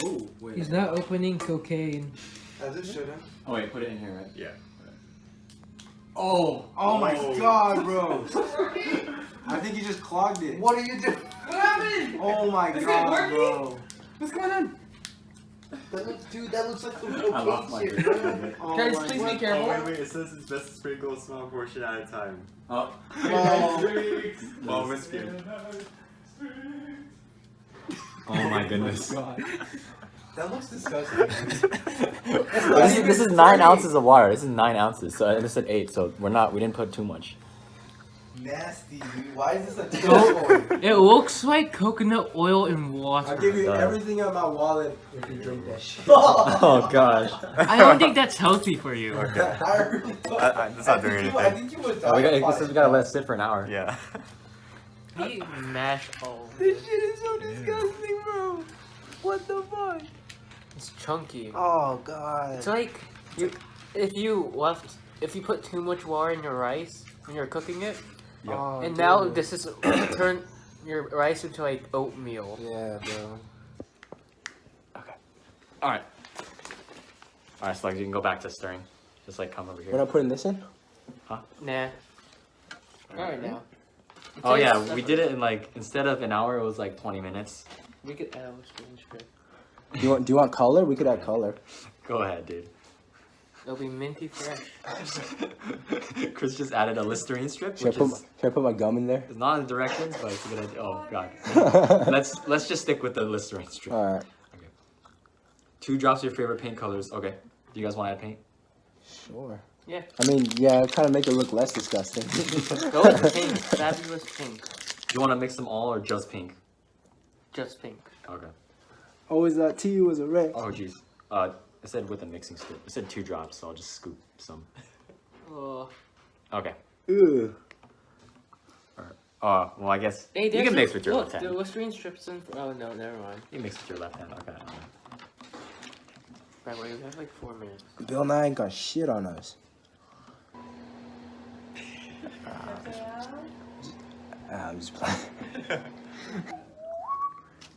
Oh, wait. He's not opening cocaine. As it shouldn't. Oh wait, put it in here, right? Yeah. Oh! Oh my god, bro. I think you just clogged it. What are you doing? What happened? Oh my god, bro. What's going on? Dude, that looks like some I lost my cocaine shit, bro. Oh Guys, my please be God. careful. Oh, wait, it says it's best to sprinkle a small portion at a time. Oh. While whiskey. Oh my goodness. That looks disgusting. This is 9 ounces of water. This is 9 ounces. So and it said 8. So we didn't put too much. Nasty, dude. Why is this a takeover? It looks like coconut oil and water. I'll give you God. everything in my wallet if you drink that shit. Oh gosh. I don't think that's healthy for you. That's not doing anything. I think you would Oh, die. we gotta let it sit for an hour. Yeah. He mashed all. This shit is so disgusting, bro. What the fuck? It's chunky. Oh god. It's like if you put too much water in your rice when you're cooking it, Yep. Oh, and dude. now this is turn your rice into like oatmeal. Yeah, bro. Alright. Alright, Slugs, you can go back to stirring. Just like come over We're here. not putting this in? Nah. Alright now. Oh yeah, we did it in like, instead of an hour, it was like 20 minutes. We could add a screen strip. Do you want color? We could add color. Go ahead, dude. It'll be minty fresh. Chris just added a Listerine strip, Should which I put my gum in there? is not in the directions, but it's a good idea. Oh god. Let's just stick with the Listerine strip. Alright. Okay. 2 drops of your favorite paint colors. Okay. Do you guys want to add paint? Sure. Yeah. I mean, yeah, kind of make it look less disgusting. Go with pink. Fabulous pink. Do you want to mix them all or just pink? Just pink. Okay. Always that tea was a red. Oh jeez. It said with a mixing strip. It said 2 drops, so I'll just scoop some. Oh. Okay. Ew. Alright. Well, I guess Hey, you there's can mix a- with your look, left hand. the Listerine strips in. Oh no, never mind. You can mix with your left hand. Okay. Right, wait, we have like 4 minutes. Bill Nye ain't got shit on us. I'm just playing.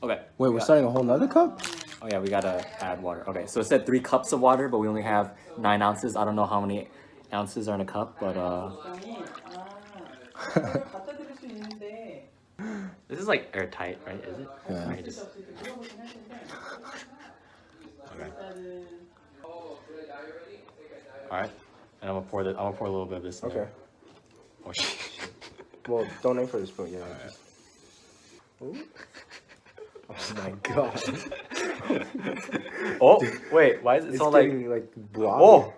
Okay. Wait, we're starting a whole nother cup? Oh yeah, we gotta add water. Okay, so it said 3 cups of water, but we only have 9 ounces. I don't know how many ounces are in a cup, but this is like airtight, right? Is it? Yeah. I can just... Okay. All right, and I'm gonna pour a little bit of this in Okay. there. Oh shit. Well, don't aim for the spoon, yeah. Just... Ooh. Oh my god. Oh wait, why is it It's so like? getting, like blobby. Oh.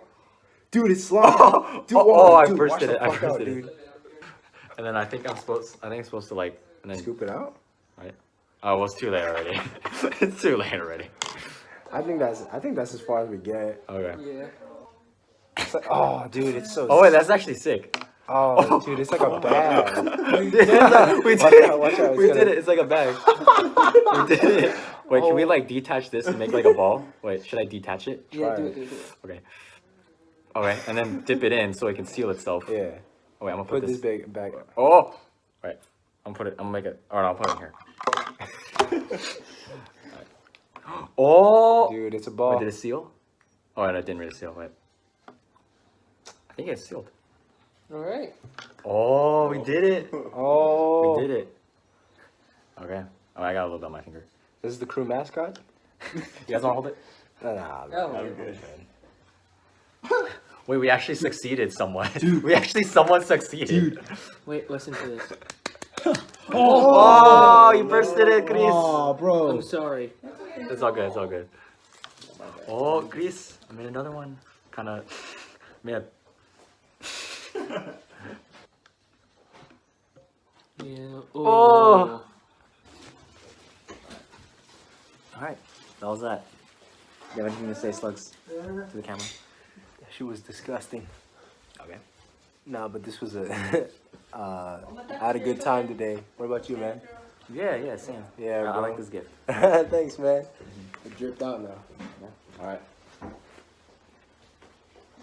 Dude, it's slimy. Dude, I dude, bursted watch the it. I fuck out, bursted it. And then I think I'm supposed to like, and then Scoop it out? right. Oh, well, it's too late already. It's too late already. I think that's as far as we get. Okay. Yeah. It's like, oh, dude, it's so. Oh wait, that's actually sick. Oh, dude, it's like a bag. We did it. We did it. Watch out, it's We gonna- did it. It's like a bag. We did it. Wait, can we like detach this and make like a ball? Wait, should I detach it? Yeah, do Try it, do it, do it. Okay. Okay, and then dip it in so it can seal itself. Yeah. Oh wait, I'm gonna Put put this this. big bag. Oh. Right. I'm gonna make it. Or no, I'll put it in here. Alright. Oh. Dude, it's a Wait, ball. did it seal? Oh, and it didn't really seal. Wait. I think it's sealed. Alright. Oh, we did it. Oh. We did it. Okay. Oh, I got a little bit on my finger. This is the crew mascot? You guys want to hold it? Nah. Oh, Wait, we actually succeeded somewhat. Someone succeeded. Dude. wait, listen to this. Oh, you bursted it, Chris. Oh, bro. I'm sorry. It's all good. It's all good. Oh, Chris, I made another one. Kind of made a. Yeah. Oh. All right, that was that. You have anything to say, Slugs, to the camera? She was disgusting. Okay. No, but this was a. I had a good time today. What about you, man? Yeah, same. Yeah, I bro. like this gift. Thanks, man. It dripped out now. All right.